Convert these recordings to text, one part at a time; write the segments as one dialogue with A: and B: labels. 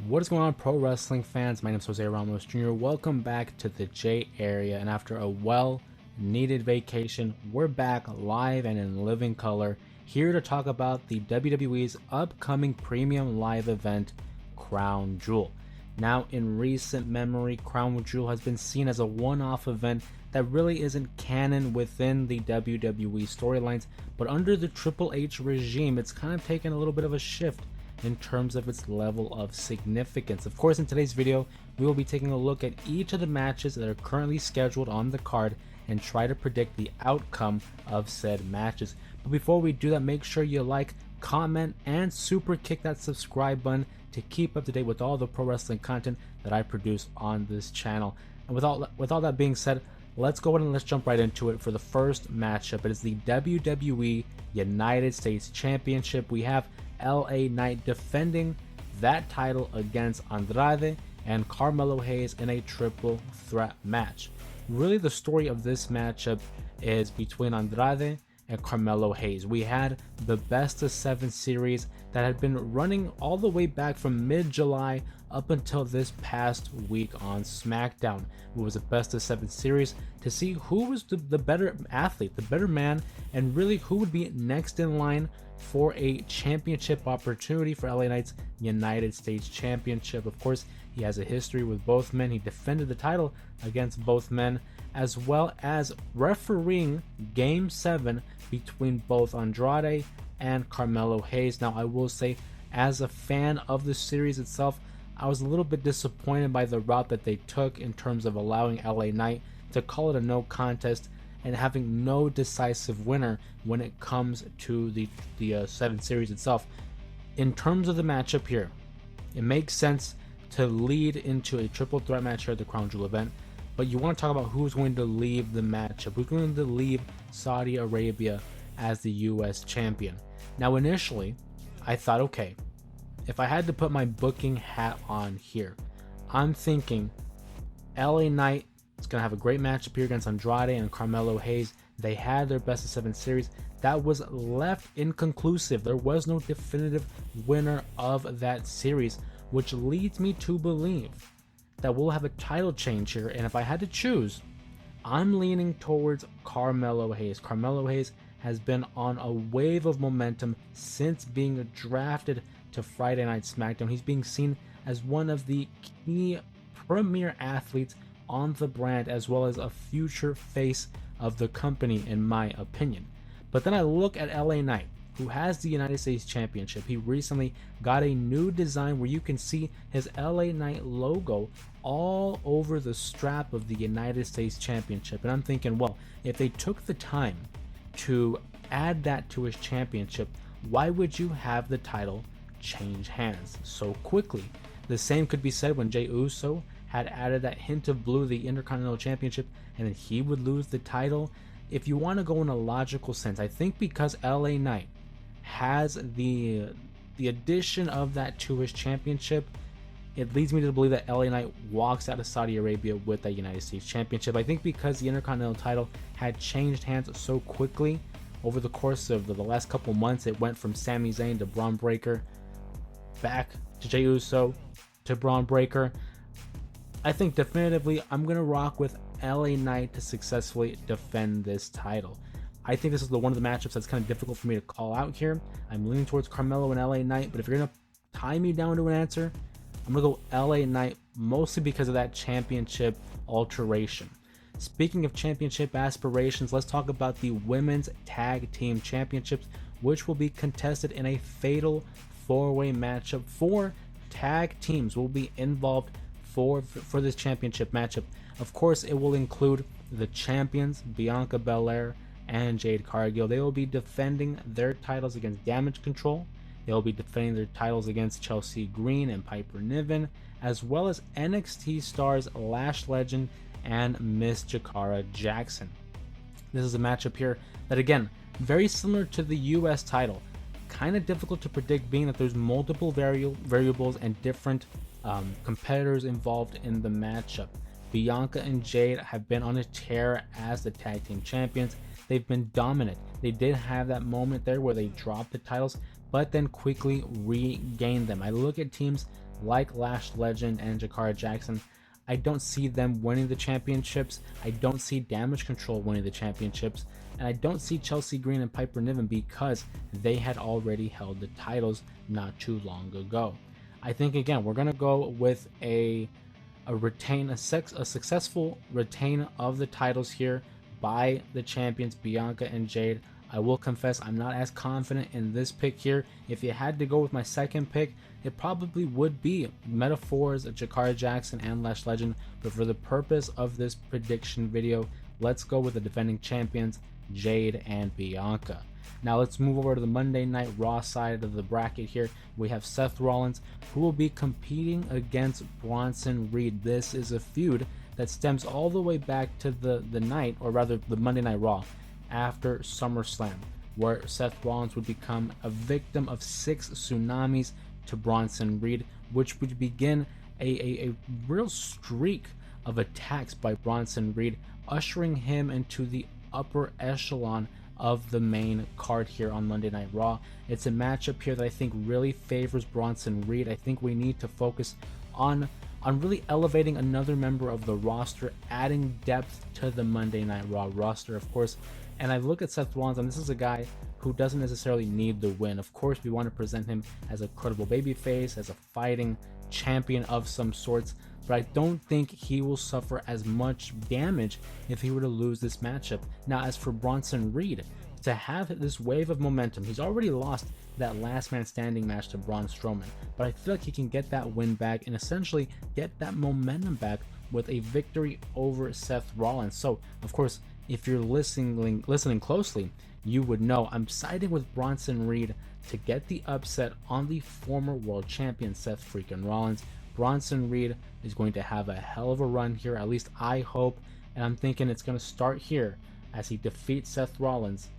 A: What is going on, pro wrestling fans? My name is Ramos Jr. Welcome back to the J area, and after a well-needed vacation, we're back live and in living color, here to talk about the WWE's upcoming premium live event, Crown Jewel. Now, in recent memory, Crown Jewel has been seen as a one-off event that really isn't canon within the WWE storylines, but under the Triple H regime, it's kind of taken a little bit of a shift in terms of its level of significance. Of course, in today's video, we will be taking a look at each of the matches that are currently scheduled on the card and try to predict the outcome of said matches. But before we do that, make sure you like, comment, and super kick that subscribe button to keep up to date with all the pro wrestling content that I produce on this channel. And with all that being said, let's go ahead and let's jump right into it for the first matchup. It is the WWE United States Championship. We have LA Knight defending that title against Andrade and Carmelo Hayes in a triple threat match. Really, the story of this matchup is between Andrade and Carmelo Hayes. We had the best of 7 series that had been running all the way back from mid-July up until this past week on SmackDown. It was a best of 7 series to see who was the better athlete, the better man, and really who would be next in line for a championship opportunity for LA Knight's United States Championship. Of course, he has a history with both men. He defended the title against both men, as well as refereeing Game 7 between both Andrade and Carmelo Hayes. Now, I will say, as a fan of the series itself, I was a little bit disappointed by the route that they took in terms of allowing LA Knight to call it a no contest and having no decisive winner when it comes to the 7 series itself. In terms of the matchup here, it makes sense to lead into a triple threat match here at the Crown Jewel event, but you want to talk about who's going to leave the matchup, who's going to leave Saudi Arabia as the US champion. Now, initially, I thought, okay, if I had to put my booking hat on here, I'm thinking LA Knight is going to have a great matchup here against Andrade and Carmelo Hayes. They had their best of 7 series. That was left inconclusive. There was no definitive winner of that series, which leads me to believe that we'll have a title change here. And if I had to choose, I'm leaning towards Carmelo Hayes. Carmelo Hayes has been on a wave of momentum since being drafted to Friday Night SmackDown. He's being seen as one of the key premier athletes on the brand, as well as a future face of the company, in my opinion. But then I look at LA Knight, who has the United States Championship. He recently got a new design where you can see his LA Knight logo all over the strap of the United States Championship. And I'm thinking, well, if they took the time to add that to his championship, why would you have the title change hands so quickly? The same could be said when Jey Uso had added that hint of blue, the Intercontinental Championship, and then he would lose the title. If you want to go in a logical sense, I think because LA Knight has the addition of that to his championship, it leads me to believe that LA Knight walks out of Saudi Arabia with that United States Championship. I think because the Intercontinental title had changed hands so quickly over the course of the last couple months, it went from Sami Zayn to Braun Breaker, back to Jey Uso to Braun Breaker. I think definitively I'm going to rock with LA Knight to successfully defend this title. I think this is one of the matchups that's kind of difficult for me to call out here. I'm leaning towards Carmelo and LA Knight, but if you're going to tie me down to an answer, I'm going to go LA Knight, mostly because of that championship alteration. Speaking of championship aspirations, let's talk about the Women's Tag Team Championships, which will be contested in a fatal 4-way matchup. 4 tag teams will be involved for this championship matchup. Of course, it will include the champions, Bianca Belair and Jade Cargill. They will be defending their titles against Damage Control. They will be defending their titles against Chelsea Green and Piper Niven, as well as NXT stars Lash Legend and Miss Jakara Jackson. This is a matchup here that, again, very similar to the US title. Kind of difficult to predict, being that there's multiple variables and different competitors involved in the matchup. Bianca and Jade have been on a tear as the tag team champions. They've been dominant. They did have that moment there where they dropped the titles, but then quickly regained them. I look at teams like Lash Legend and Jakara Jackson, I don't see them winning the championships. I don't see Damage Control winning the championships. And I don't see Chelsea Green and Piper Niven because they had already held the titles not too long ago. I think, again, we're going to go with a successful retain of the titles here by the champions Bianca and Jade. I will confess I'm not as confident in this pick here. If you had to go with my second pick, it probably would be Metaphors, Jakara Jackson, and Lash Legend. But for the purpose of this prediction video, let's go with the defending champions, Jade and Bianca. Now let's move over to the Monday Night Raw side of the bracket here. We have Seth Rollins, who will be competing against Bronson Reed. This is a feud that stems all the way back to the night, or rather the Monday Night Raw, after SummerSlam, where Seth Rollins would become a victim of 6 tsunamis to Bronson Reed, which would begin a real streak of attacks by Bronson Reed, ushering him into the upper echelon of the main card here on Monday Night Raw. It's a matchup here that I think really favors Bronson Reed. I think we need to focus on really elevating another member of the roster, adding depth to the Monday Night Raw roster, of course. And I look at Seth Rollins, and this is a guy who doesn't necessarily need the win. Of course, we want to present him as a credible babyface, as a fighting champion of some sorts, but I don't think he will suffer as much damage if he were to lose this matchup. Now, as for Bronson Reed, to have this wave of momentum, he's already lost that last man standing match to Braun Strowman, but I feel like he can get that win back and essentially get that momentum back with a victory over Seth Rollins. So, of course, if you're listening closely, you would know I'm siding with Bronson Reed to get the upset on the former world champion Seth freaking Rollins. Bronson Reed is going to have a hell of a run here, at least I hope, and I'm thinking it's going to start here as he defeats Seth Rollins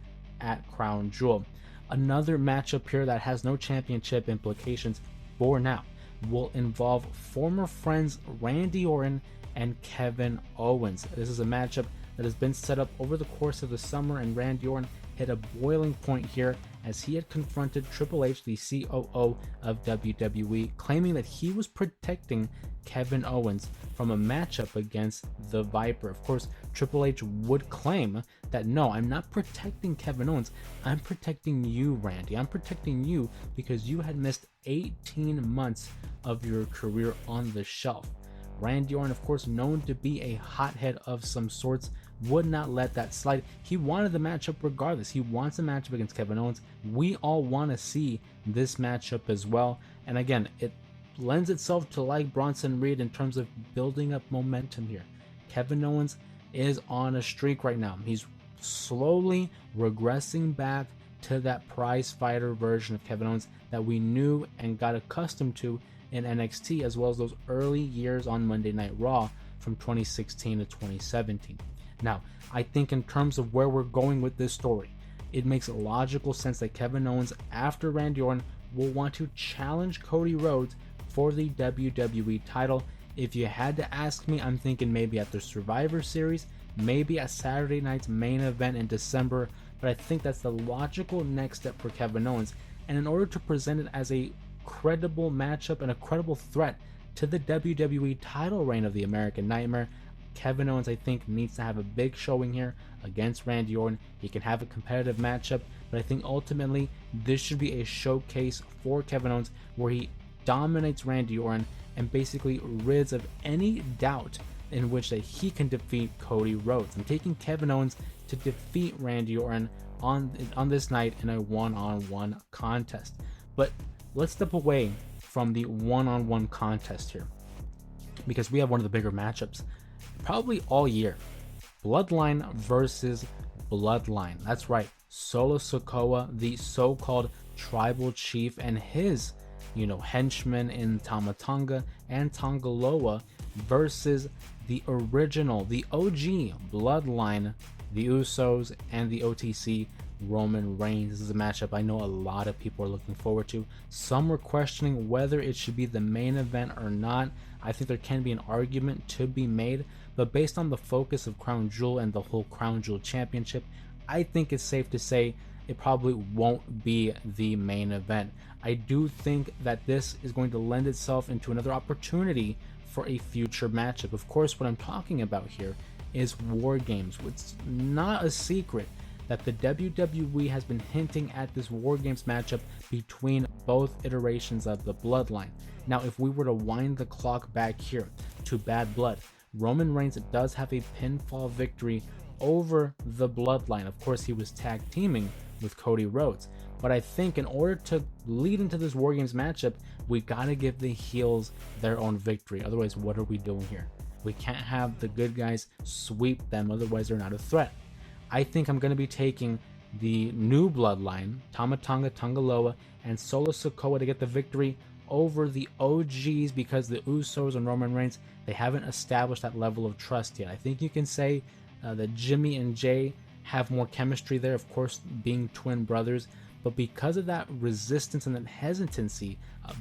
A: at Crown Jewel. Another matchup here that has no championship implications for now will involve former friends Randy Orton and Kevin Owens. This is a matchup that has been set up over the course of the summer, and Randy Orton hit a boiling point here as he had confronted Triple H, the COO of WWE, claiming that he was protecting Kevin Owens from a matchup against the Viper. Of course, Triple H would claim that, no, I'm not protecting Kevin Owens, I'm protecting you, Randy. I'm protecting you because you had missed 18 months of your career on the shelf. Randy Orton, of course, known to be a hothead of some sorts, would not let that slide. He wanted the matchup regardless. He wants a matchup against Kevin Owens. We all want to see this matchup as well. And again, it lends itself to like Bronson Reed in terms of building up momentum here. Kevin Owens is on a streak right now. He's slowly regressing back to that prize fighter version of Kevin Owens that we knew and got accustomed to in NXT, as well as those early years on Monday Night Raw from 2016 to 2017. Now, I think in terms of where we're going with this story, it makes logical sense that Kevin Owens, after Randy Orton, will want to challenge Cody Rhodes for the WWE title. If you had to ask me, I'm thinking maybe at the Survivor Series, maybe at Saturday night's main event in December, but I think that's the logical next step for Kevin Owens. And in order to present it as a credible matchup and a credible threat to the WWE title reign of the American Nightmare, Kevin Owens, I think, needs to have a big showing here against Randy Orton. He can have a competitive matchup, but I think ultimately this should be a showcase for Kevin Owens where he dominates Randy Orton and basically rids of any doubt in which that he can defeat Cody Rhodes. I'm taking Kevin Owens to defeat Randy Orton on this night in a one-on-one contest. But let's step away from the one-on-one contest here, because we have one of the bigger matchups probably all year. Bloodline versus Bloodline. That's right. Solo Sikoa, the so-called tribal chief, and his, henchmen in Tama Tonga and Tongaloa versus the original, the OG Bloodline, the Usos, and the OTC Roman Reigns. This is a matchup I know a lot of people are looking forward to. Some were questioning whether it should be the main event or not. I think there can be an argument to be made, but based on the focus of Crown Jewel and the whole Crown Jewel Championship, I think it's safe to say it probably won't be the main event. I do think that this is going to lend itself into another opportunity for a future matchup. Of course, what I'm talking about here is War Games. It's not a secret that the WWE has been hinting at this War Games matchup between both iterations of the Bloodline. Now, if we were to wind the clock back here to Bad Blood, Roman Reigns does have a pinfall victory over the Bloodline. Of course, he was tag teaming with Cody Rhodes. But I think in order to lead into this War Games matchup, we gotta give the heels their own victory. Otherwise, what are we doing here? We can't have the good guys sweep them, otherwise they're not a threat. I think I'm going to be taking the new Bloodline, Tama Tonga, Tongaloa, and Solo Sikoa to get the victory over the OGs, because the Usos and Roman Reigns, they haven't established that level of trust yet. I think you can say that Jimmy and Jay have more chemistry there, of course, being twin brothers, but because of that resistance and that hesitancy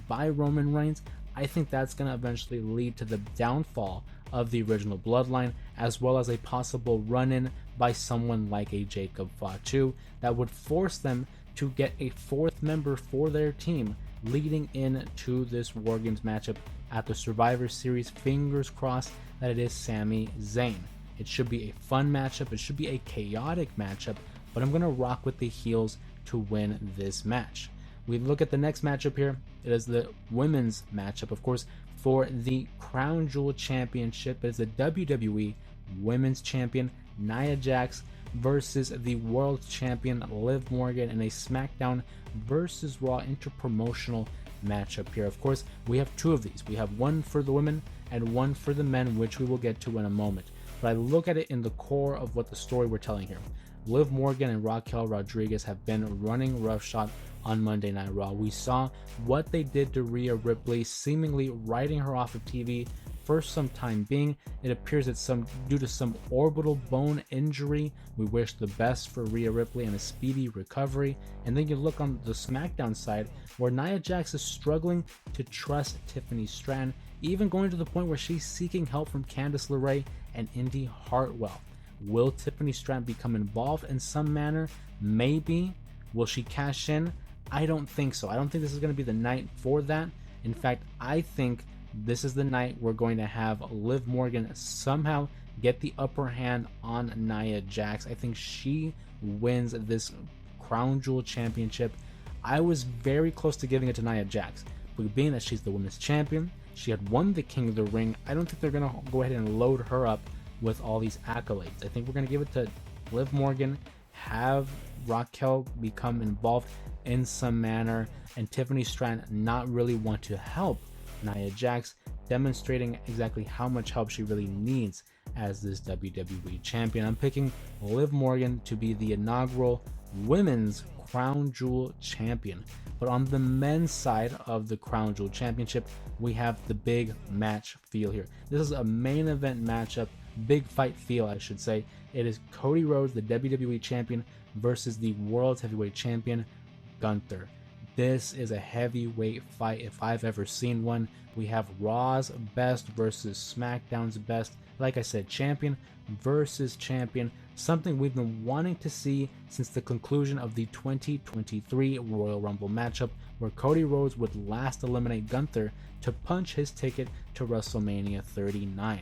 A: by Roman Reigns, I think that's going to eventually lead to the downfall of the original Bloodline, as well as a possible run-in by someone like a Jacob Fatu that would force them to get a fourth member for their team leading into this War Games matchup at the Survivor Series. Fingers crossed that it is Sami Zayn. It should be a fun matchup. It should be a chaotic matchup, but I'm going to rock with the heels to win this match. We look at the next matchup here. It is the women's matchup, of course, for the Crown Jewel Championship. It is the WWE Women's Champion Nia Jax versus the World Champion Liv Morgan in a SmackDown versus Raw interpromotional matchup here. Of course, we have two of these. We have one for the women and one for the men, which we will get to in a moment. But I look at it in the core of what the story we're telling here. Liv Morgan and Raquel Rodriguez have been running roughshod on Monday Night Raw. We saw what they did to Rhea Ripley, seemingly writing her off of TV for some time being. It appears that due to some orbital bone injury. We wish the best for Rhea Ripley and a speedy recovery. And then you look on the SmackDown side, where Nia Jax is struggling to trust Tiffany Stratton, even going to the point where she's seeking help from Candice LeRae and Indy Hartwell. Will Tiffany Stratton become involved in some manner? Maybe. Will she cash in? I don't think so. I don't think this is going to be the night for that. In fact, I think this is the night we're going to have Liv Morgan somehow get the upper hand on Nia Jax. I think she wins this Crown Jewel Championship. I was very close to giving it to Nia Jax, but being that she's the women's champion, she had won the King of the Ring, I don't think they're going to go ahead and load her up with all these accolades. I think we're going to give it to Liv Morgan, have Raquel become involved in some manner, and Tiffany Stratton not really want to help Nia Jax, demonstrating exactly how much help she really needs as this WWE champion. I'm picking Liv Morgan to be the inaugural women's Crown Jewel champion. But on the men's side of the Crown Jewel Championship, we have the big match feel here. This is a main event matchup, big fight feel, I should say. It is Cody Rhodes, the WWE champion, versus the World Heavyweight Champion, Gunther. This is a heavyweight fight if I've ever seen one. We have Raw's best versus SmackDown's best. Like I said, champion versus champion. Something we've been wanting to see since the conclusion of the 2023 Royal Rumble matchup, where Cody Rhodes would last eliminate Gunther to punch his ticket to WrestleMania 39.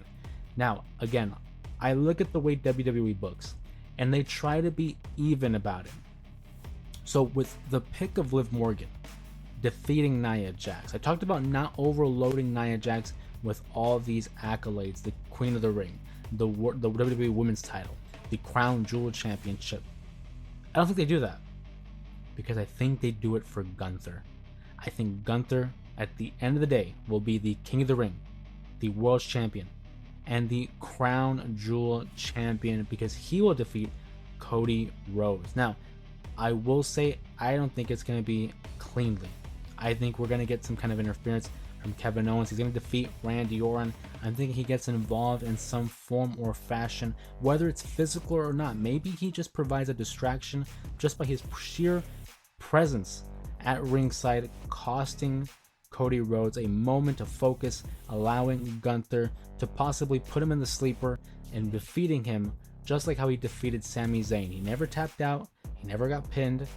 A: Now, again, I look at the way WWE books, and they try to be even about it. So with the pick of Liv Morgan defeating Nia Jax, I talked about not overloading Nia Jax with all these accolades, the Queen of the Ring, the WWE Women's title, the Crown Jewel Championship. I don't think they do that, because I think they do it for Gunther. I think Gunther, at the end of the day, will be the King of the Ring, the World Champion, and the Crown Jewel Champion, because he will defeat Cody Rhodes. Now, I will say, I don't think it's going to be cleanly. I think we're going to get some kind of interference from Kevin Owens. He's going to defeat Randy Orton. I'm thinking he gets involved in some form or fashion, whether it's physical or not. Maybe he just provides a distraction just by his sheer presence at ringside, costing Cody Rhodes a moment of focus, allowing Gunther to possibly put him in the sleeper and defeating him just like how he defeated Sami Zayn. He never tapped out, he never got pinned,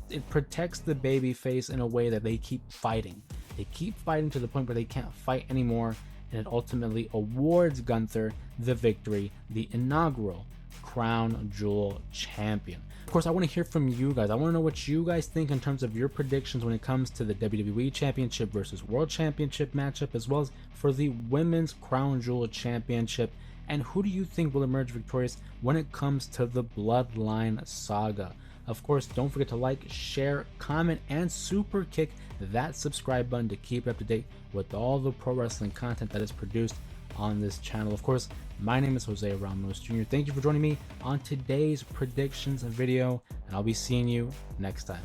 A: It protects the baby face in a way that they keep fighting. They keep fighting to the point where they can't fight anymore, and it ultimately awards Gunther the victory, the inaugural Crown Jewel champion. Of course, I want to hear from you guys. I want to know what you guys think in terms of your predictions when it comes to the WWE Championship versus World Championship matchup, as well as for the Women's Crown Jewel Championship. And who do you think will emerge victorious when it comes to the Bloodline saga? Of course, don't forget to like, share, comment, and super kick that subscribe button to keep up to date with all the pro wrestling content that is produced on this channel. Of course, my name is Jose Ramos Jr. Thank you for joining me on today's predictions video, and I'll be seeing you next time.